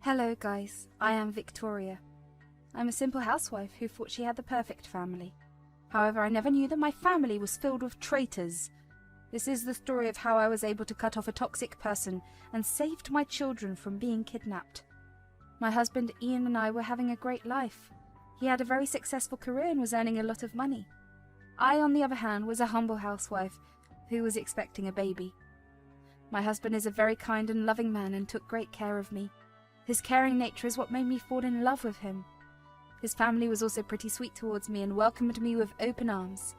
Hello guys, I am Victoria. I'm a simple housewife who thought she had the perfect family. However, I never knew that my family was filled with traitors. This is the story of how I was able to cut off a toxic person and saved my children from being kidnapped. My husband Ian and I were having a great life. He had a very successful career and was earning a lot of money. I, on the other hand, was a humble housewife who was expecting a baby. My husband is a very kind and loving man and took great care of me. His caring nature is what made me fall in love with him. His family was also pretty sweet towards me and welcomed me with open arms.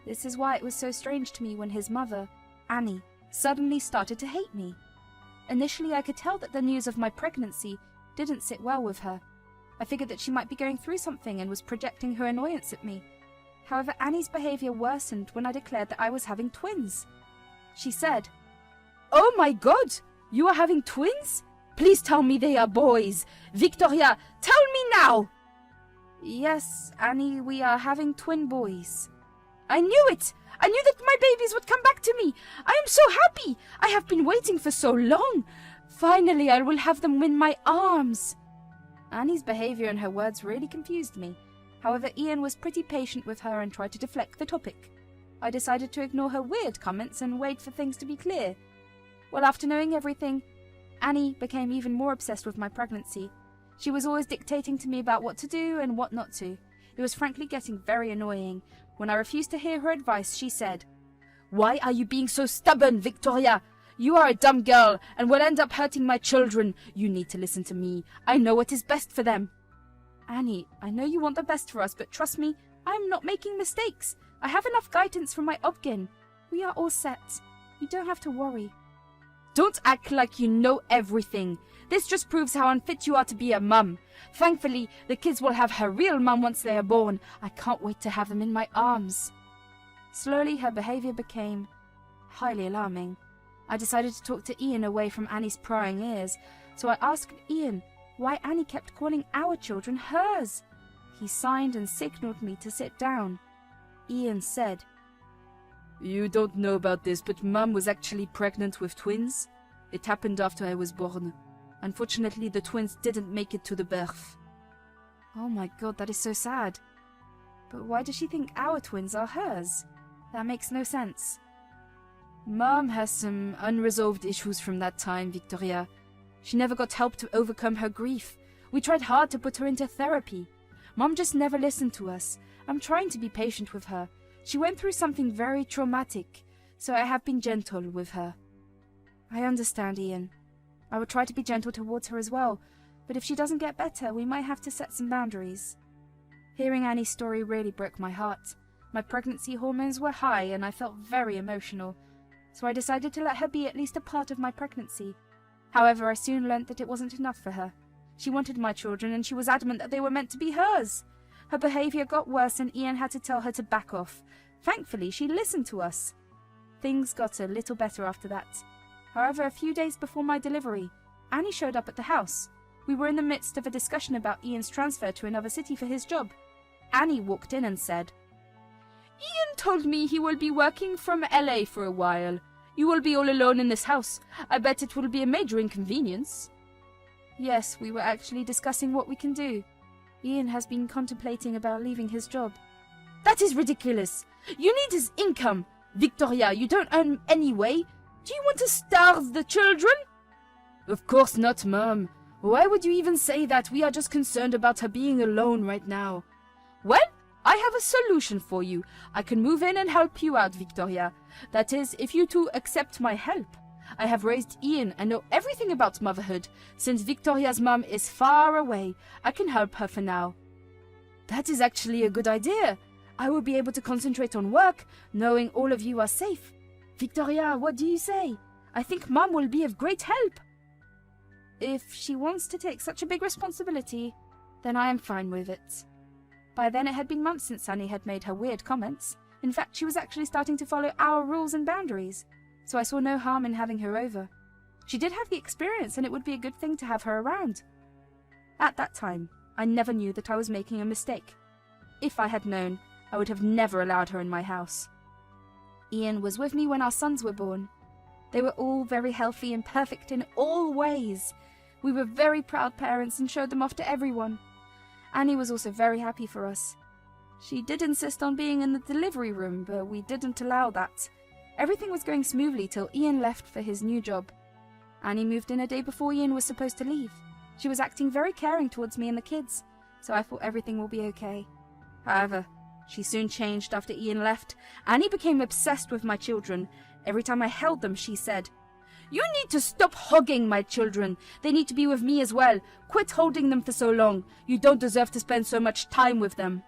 This is why it was so strange to me when his mother, Annie, suddenly started to hate me. Initially, I could tell that the news of my pregnancy didn't sit well with her. I figured that she might be going through something and was projecting her annoyance at me. However, Annie's behavior worsened when I declared that I was having twins. She said, "Oh my God! You are having twins? Please tell me they are boys. Victoria, tell me now!" "Yes, Annie, we are having twin boys." "I knew it! I knew that my babies would come back to me! I am so happy! I have been waiting for so long! Finally, I will have them in my arms!" Annie's behavior and her words really confused me. However, Ian was pretty patient with her and tried to deflect the topic. I decided to ignore her weird comments and wait for things to be clear. Well, after knowing everything, Annie became even more obsessed with my pregnancy. She was always dictating to me about what to do and what not to. It was frankly getting very annoying. When I refused to hear her advice, she said, "Why are you being so stubborn, Victoria? You are a dumb girl and will end up hurting my children. You need to listen to me. I know what is best for them." "Annie, I know you want the best for us, but trust me, I am not making mistakes. I have enough guidance from my Obgyn. We are all set. You don't have to worry." "Don't act like you know everything. This just proves how unfit you are to be a mum. Thankfully, the kids will have her real mum once they are born. I can't wait to have them in my arms." Slowly, her behavior became highly alarming. I decided to talk to Ian away from Annie's prying ears, so I asked Ian why Annie kept calling our children hers. He signed and signaled me to sit down. Ian said, "You don't know about this, but Mum was actually pregnant with twins. It happened after I was born. Unfortunately, the twins didn't make it to the birth." Oh my God, that is so sad. But why does she think our twins are hers? That makes no sense. "Mum has some unresolved issues from that time, Victoria. She never got help to overcome her grief. We tried hard to put her into therapy. Mum just never listened to us. I'm trying to be patient with her. She went through something very traumatic, so I have been gentle with her." "I understand, Ian. I will try to be gentle towards her as well, but if she doesn't get better, we might have to set some boundaries." Hearing Annie's story really broke my heart. My pregnancy hormones were high and I felt very emotional, so I decided to let her be at least a part of my pregnancy. However, I soon learnt that it wasn't enough for her. She wanted my children and she was adamant that they were meant to be hers. Her behavior got worse and Ian had to tell her to back off. Thankfully, she listened to us. Things got a little better after that. However, a few days before my delivery, Annie showed up at the house. We were in the midst of a discussion about Ian's transfer to another city for his job. Annie walked in and said, "Ian told me he will be working from LA for a while. You will be all alone in this house. I bet it will be a major inconvenience." Yes, we were actually discussing what we can do. Ian has been contemplating about leaving his job. "That is ridiculous. You need his income. Victoria, you don't earn anyway. Do you want to starve the children?" "Of course not, Mum. Why would you even say that? We are just concerned about her being alone right now." "Well, I have a solution for you. I can move in and help you out, Victoria. That is, if you two accept my help. I have raised Ian and know everything about motherhood. Since Victoria's mum is far away, I can help her for now." "That is actually a good idea. I will be able to concentrate on work, knowing all of you are safe. Victoria, what do you say? I think Mum will be of great help." If she wants to take such a big responsibility, then I am fine with it. By then it had been months since Annie had made her weird comments. In fact, she was actually starting to follow our rules and boundaries, so I saw no harm in having her over. She did have the experience and it would be a good thing to have her around. At that time, I never knew that I was making a mistake. If I had known, I would have never allowed her in my house. Ian was with me when our sons were born. They were all very healthy and perfect in all ways. We were very proud parents and showed them off to everyone. Annie was also very happy for us. She did insist on being in the delivery room, but we didn't allow that. Everything was going smoothly till Ian left for his new job. Annie moved in a day before Ian was supposed to leave. She was acting very caring towards me and the kids, so I thought everything will be okay. However, she soon changed after Ian left. Annie became obsessed with my children. Every time I held them, she said, "You need to stop hogging my children. They need to be with me as well. Quit holding them for so long. You don't deserve to spend so much time with them."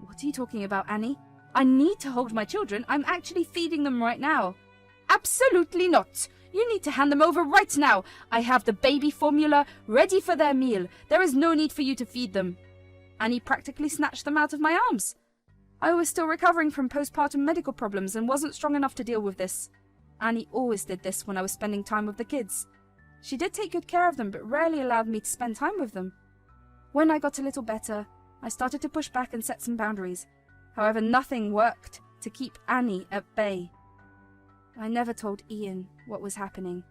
What are you talking about, Annie? I need to hold my children. I'm actually feeding them right now. Absolutely not. You need to hand them over right now. I have the baby formula ready for their meal. There is no need for you to feed them. Annie practically snatched them out of my arms. I was still recovering from postpartum medical problems and wasn't strong enough to deal with this. Annie always did this when I was spending time with the kids. She did take good care of them, but rarely allowed me to spend time with them. When I got a little better, I started to push back and set some boundaries. However, nothing worked to keep Annie at bay. I never told Ian what was happening.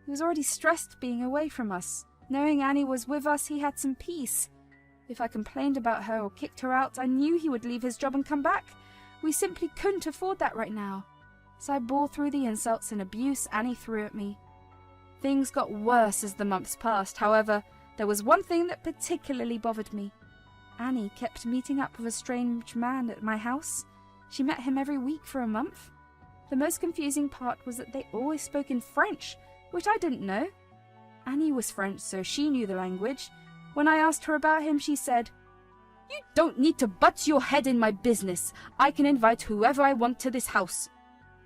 He was already stressed being away from us. Knowing Annie was with us, he had some peace. If I complained about her or kicked her out, I knew he would leave his job and come back. We simply couldn't afford that right now. So I bore through the insults and abuse Annie threw at me. Things got worse as the months passed. However, there was one thing that particularly bothered me. Annie kept meeting up with a strange man at my house. She met him every week for a month. The most confusing part was that they always spoke in French, which I didn't know. Annie was French, so she knew the language. When I asked her about him, she said, "You don't need to butt your head in my business. I can invite whoever I want to this house."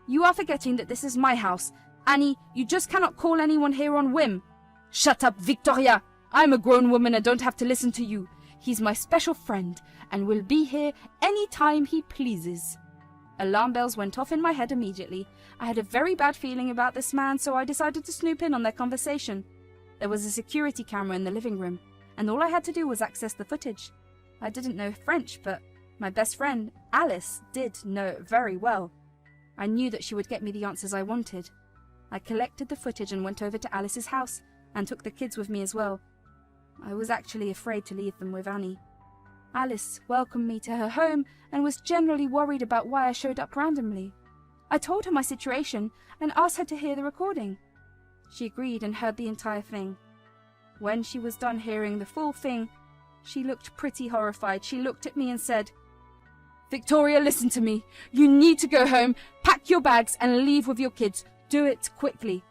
"You are forgetting that this is my house. Annie, you just cannot call anyone here on whim." "Shut up, Victoria. I'm a grown woman and don't have to listen to you. He's my special friend and will be here any time he pleases." Alarm bells went off in my head immediately. I had a very bad feeling about this man, so I decided to snoop in on their conversation. There was a security camera in the living room, and all I had to do was access the footage. I didn't know French, but my best friend, Alice, did know it very well. I knew that she would get me the answers I wanted. I collected the footage and went over to Alice's house, and took the kids with me as well. I was actually afraid to leave them with Annie. Alice welcomed me to her home and was generally worried about why I showed up randomly. I told her my situation and asked her to hear the recording. She agreed and heard the entire thing. When she was done hearing the full thing, she looked pretty horrified. She looked at me and said, "Victoria, listen to me. You need to go home, pack your bags and leave with your kids. Do it quickly."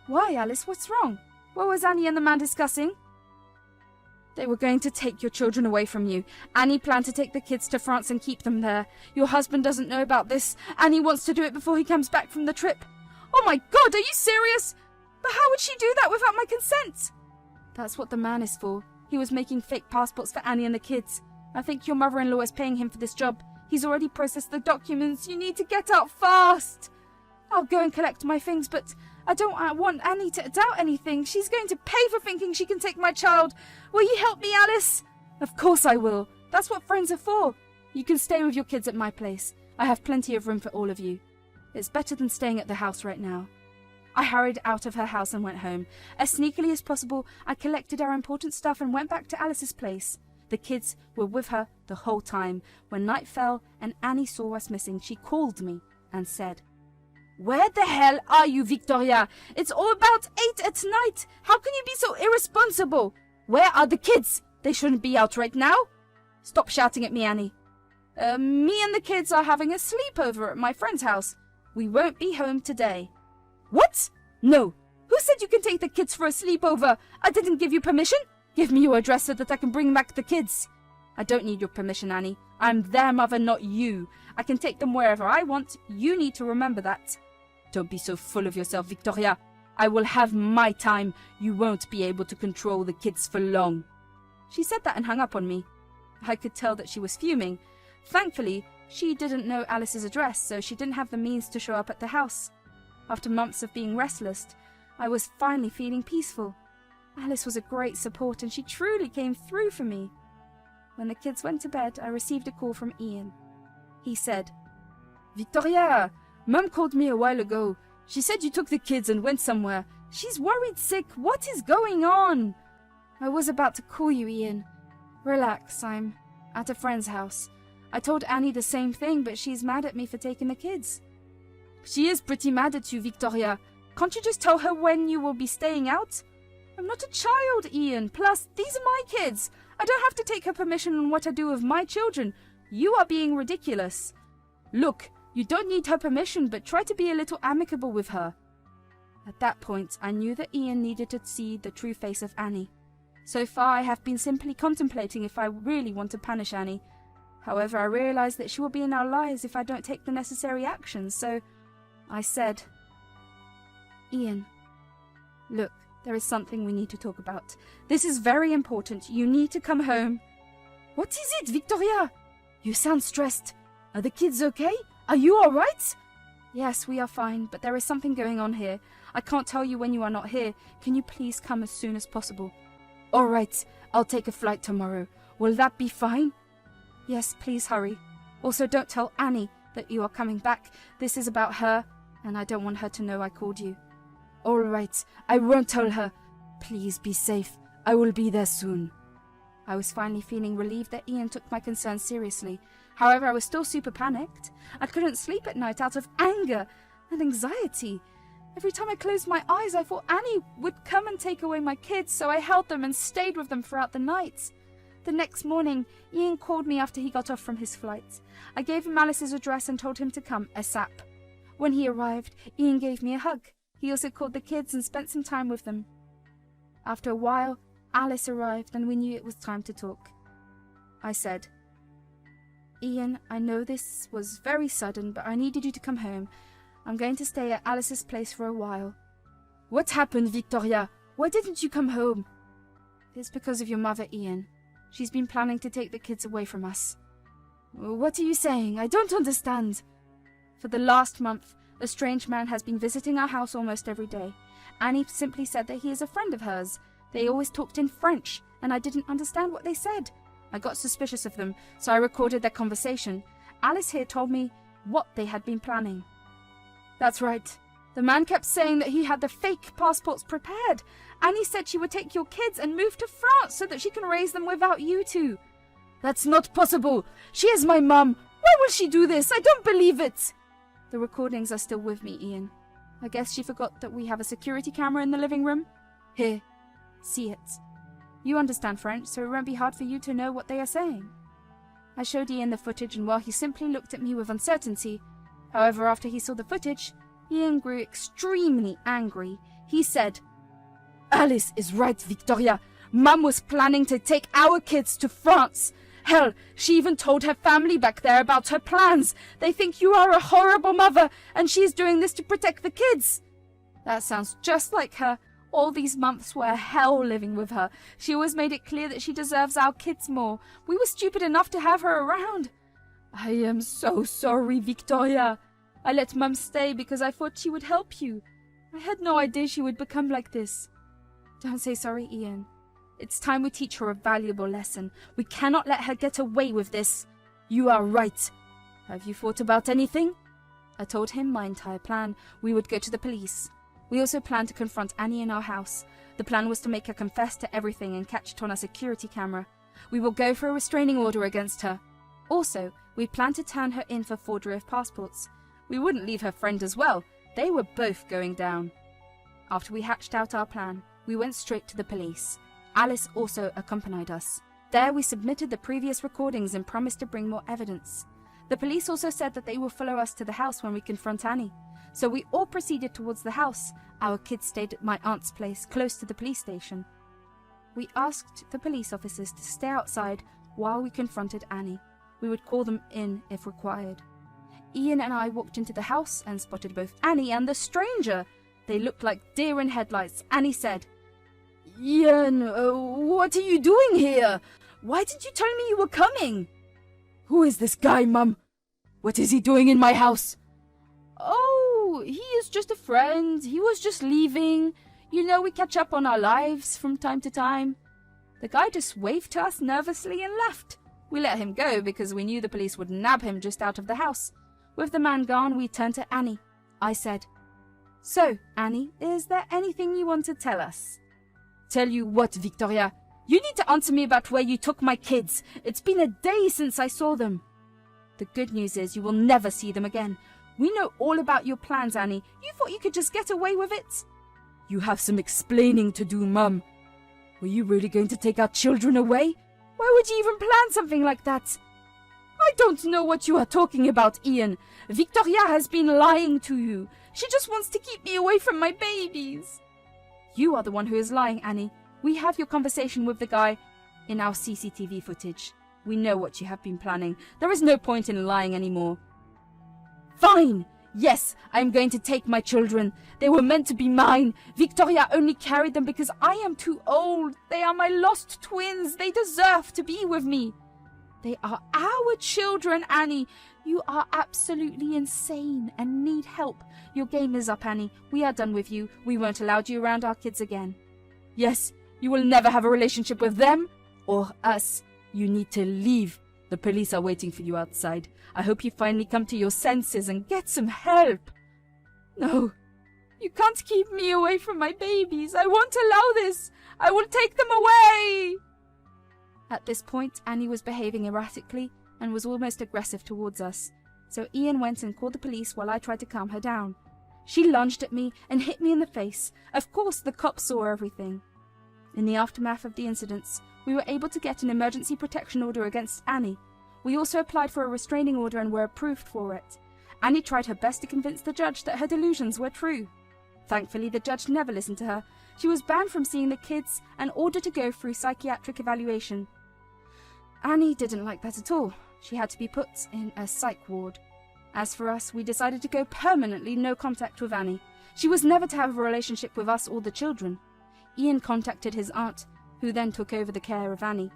"Why, Alice? What's wrong? What was Annie and the man discussing?" "They were going to take your children away from you. Annie planned to take the kids to France and keep them there. Your husband doesn't know about this. Annie wants to do it before he comes back from the trip." "Oh my God, are you serious? But how would she do that without my consent?" "That's what the man is for. He was making fake passports for Annie and the kids. I think your mother-in-law is paying him for this job. He's already processed the documents. You need to get out fast." "I'll go and collect my things, but I don't want Annie to doubt anything. She's going to pay for thinking she can take my child. Will you help me, Alice?" "Of course I will. That's what friends are for. You can stay with your kids at my place. I have plenty of room for all of you. It's better than staying at the house right now." I hurried out of her house and went home. As sneakily as possible, I collected our important stuff and went back to Alice's place. The kids were with her the whole time. When night fell and Annie saw us missing, she called me and said, "Where the hell are you, Victoria? It's all about 8 at night. How can you be so irresponsible? Where are the kids? They shouldn't be out right now." "Stop shouting at me, Annie." Me and the kids are having a sleepover at my friend's house. We won't be home today." "What? No. Who said you can take the kids for a sleepover? I didn't give you permission. Give me your address so that I can bring back the kids." "I don't need your permission, Annie. I'm their mother, not you. I can take them wherever I want. You need to remember that." "Don't be so full of yourself, Victoria. I will have my time. You won't be able to control the kids for long." She said that and hung up on me. I could tell that she was fuming. Thankfully, she didn't know Alice's address, so she didn't have the means to show up at the house. After months of being restless, I was finally feeling peaceful. Alice was a great support and she truly came through for me. When the kids went to bed, I received a call from Ian. He said, "Victoria, Mum called me a while ago. She said you took the kids and went somewhere. She's worried sick. What is going on? I was about to call you, Ian. Relax, I'm at a friend's house. I told Annie the same thing, but she's mad at me for taking the kids. She is pretty mad at you, Victoria. Can't you just tell her when you will be staying out? I'm not a child, Ian. Plus, these are my kids. I don't have to take her permission on what I do with my children. You are being ridiculous. Look, you don't need her permission, but try to be a little amicable with her. At that point, I knew that Ian needed to see the true face of Annie. So far, I have been simply contemplating if I really want to punish Annie. However, I realize that she will be in our lives if I don't take the necessary actions, so I said, Ian, look, there is something we need to talk about. This is very important. You need to come home. What is it, Victoria? You sound stressed. Are the kids okay? Are you all right? Yes, we are fine, but there is something going on here. I can't tell you when you are not here. Can you please come as soon as possible? All right, I'll take a flight tomorrow. Will that be fine? Yes, please hurry. Also, don't tell Annie that you are coming back. This is about her, and I don't want her to know I called you. All right, I won't tell her. Please be safe. I will be there soon. I was finally feeling relieved that Ian took my concerns seriously. However, I was still super panicked. I couldn't sleep at night out of anger and anxiety. Every time I closed my eyes, I thought Annie would come and take away my kids, so I held them and stayed with them throughout the night. The next morning, Ian called me after he got off from his flight. I gave him Alice's address and told him to come ASAP. When he arrived, Ian gave me a hug. He also called the kids and spent some time with them. After a while, Alice arrived and we knew it was time to talk. I said, Ian, I know this was very sudden, but I needed you to come home. I'm going to stay at Alice's place for a while. What happened, Victoria? Why didn't you come home? It's because of your mother, Ian. She's been planning to take the kids away from us. What are you saying? I don't understand. For the last month, a strange man has been visiting our house almost every day. Annie simply said that he is a friend of hers. They always talked in French, and I didn't understand what they said. I got suspicious of them, so I recorded their conversation. Alice here told me what they had been planning. That's right. The man kept saying that he had the fake passports prepared. Annie said she would take your kids and move to France so that she can raise them without you two. That's not possible. She is my mum. Why will she do this? I don't believe it. The recordings are still with me, Ian. I guess she forgot that we have a security camera in the living room. Here, see it. You understand French, so it won't be hard for you to know what they are saying. I showed Ian the footage, and while he simply looked at me with uncertainty, however, after he saw the footage, Ian grew extremely angry. He said, Alice is right, Victoria. Mum was planning to take our kids to France. Hell, she even told her family back there about her plans. They think you are a horrible mother, and she is doing this to protect the kids. That sounds just like her. All these months were hell living with her. She always made it clear that she deserves our kids more. We were stupid enough to have her around. I am so sorry, Victoria. I let Mum stay because I thought she would help you. I had no idea she would become like this. Don't say sorry, Ian. It's time we teach her a valuable lesson. We cannot let her get away with this. You are right. Have you thought about anything? I told him my entire plan. We would go to the police. We also planned to confront Annie in our house. The plan was to make her confess to everything and catch it on a security camera. We will go for a restraining order against her. Also, we planned to turn her in for forgery of passports. We wouldn't leave her friend as well. They were both going down. After we hatched out our plan, we went straight to the police. Alice also accompanied us. There we submitted the previous recordings and promised to bring more evidence. The police also said that they will follow us to the house when we confront Annie. So we all proceeded towards the house. Our kids stayed at my aunt's place, close to the police station. We asked the police officers to stay outside while we confronted Annie. We would call them in if required. Ian and I walked into the house and spotted both Annie and the stranger. They looked like deer in headlights. Annie said, Ian, what are you doing here? Why did you tell me you were coming? Who is this guy, Mum? What is he doing in my house? Oh, he is just a friend. He was just leaving. You know, we catch up on our lives from time to time. The guy just waved to us nervously and left. We let him go because we knew the police would nab him just out of the house. With the man gone, we turned to Annie. I said, So, Annie, is there anything you want to tell us? Tell you what, Victoria? You need to answer me about where you took my kids. It's been a day since I saw them. The good news is you will never see them again. We know all about your plans, Annie. You thought you could just get away with it? You have some explaining to do, Mum. Were you really going to take our children away? Why would you even plan something like that? I don't know what you are talking about, Ian. Victoria has been lying to you. She just wants to keep me away from my babies. You are the one who is lying, Annie. We have your conversation with the guy in our CCTV footage. We know what you have been planning. There is no point in lying anymore. Fine. Yes, I am going to take my children. They were meant to be mine. Victoria only carried them because I am too old. They are my lost twins. They deserve to be with me. They are our children, Annie. You are absolutely insane and need help. Your game is up, Annie. We are done with you. We won't allow you around our kids again. Yes, you will never have a relationship with them or us. You need to leave. The police are waiting for you outside. I hope you finally come to your senses and get some help. No, you can't keep me away from my babies. I won't allow this. I will take them away. At this point, Annie was behaving erratically and was almost aggressive towards us. So Ian went and called the police while I tried to calm her down. She lunged at me and hit me in the face. Of course, the cops saw everything. In the aftermath of the incidents, we were able to get an emergency protection order against Annie. We also applied for a restraining order and were approved for it. Annie tried her best to convince the judge that her delusions were true. Thankfully, the judge never listened to her. She was banned from seeing the kids and ordered to go through psychiatric evaluation. Annie didn't like that at all. She had to be put in a psych ward. As for us, we decided to go permanently no contact with Annie. She was never to have a relationship with us or the children. Ian contacted his aunt, who then took over the care of Annie.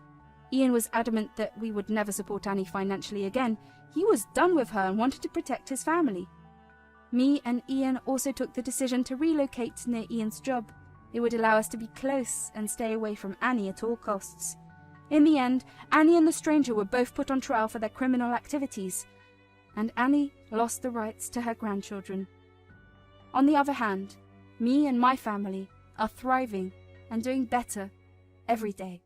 Ian was adamant that we would never support Annie financially again. He was done with her and wanted to protect his family. Me and Ian also took the decision to relocate near Ian's job. It would allow us to be close and stay away from Annie at all costs. In the end, Annie and the stranger were both put on trial for their criminal activities, and Annie lost the rights to her grandchildren. On the other hand, me and my family are thriving and doing better every day.